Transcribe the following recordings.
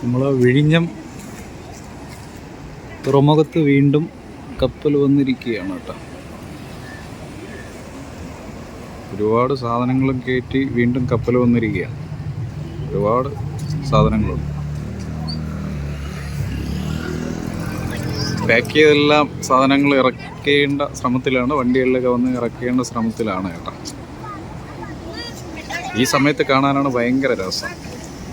നമ്മൾ വിഴിഞ്ഞം തുറമുഖത്ത് വീണ്ടും കപ്പൽ വന്നിരിക്കുകയാണ് കേട്ടോ. ഒരുപാട് സാധനങ്ങളും കയറ്റി വീണ്ടും കപ്പൽ വന്നിരിക്കുകയാണ്. ഒരുപാട് സാധനങ്ങളുണ്ട്. പാക്ക് ചെയ്തെല്ലാം സാധനങ്ങൾ ഇറക്കേണ്ട ശ്രമത്തിലാണ്, വണ്ടികളിലൊക്കെ വന്ന് ഇറക്കേണ്ട ശ്രമത്തിലാണ് കേട്ടോ. ഈ സമയത്ത് കാണാനാണ് ഭയങ്കര രസം.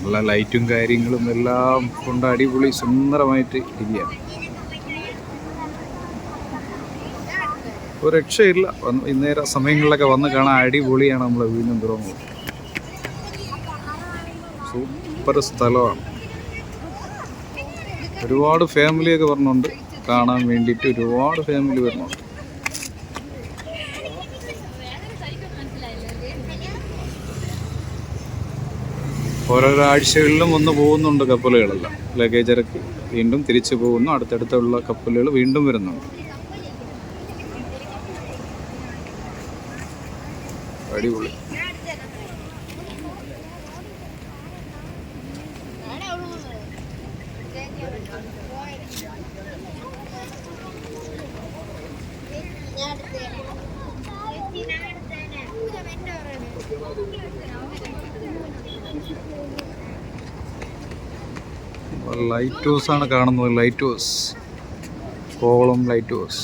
നല്ല ലൈറ്റും കാര്യങ്ങളും എല്ലാം കൊണ്ട് അടിപൊളി സുന്ദരമായിട്ട് ഇരിക്കുകയാണ്. ഒരു രക്ഷയില്ല. ഇന്നേരം സമയങ്ങളിലൊക്കെ വന്ന് കാണാൻ അടിപൊളിയാണ് നമ്മൾ വിഴിഞ്ഞം തുറമുഖം. സൂപ്പർ സ്ഥലമാണ്. ഒരുപാട് ഫാമിലിയൊക്കെ വരുന്നുണ്ട് കാണാൻ വേണ്ടിയിട്ട്. ഒരുപാട് ഫാമിലി വരുന്നുണ്ട്. ഓരോരോ ആഴ്ചകളിലും വന്ന് പോകുന്നുണ്ട് കപ്പലുകളെല്ലാം. ലഗേജ് ഇറക്കി വീണ്ടും തിരിച്ചു പോകുന്നു. അടുത്തടുത്തുള്ള കപ്പലുകൾ വീണ്ടും വരുന്നുണ്ട്. അടിപൊളി. ലൈറ്റ് ഹൗസ് ആണ് കാണുന്നത്. Light house, Kovalam light house.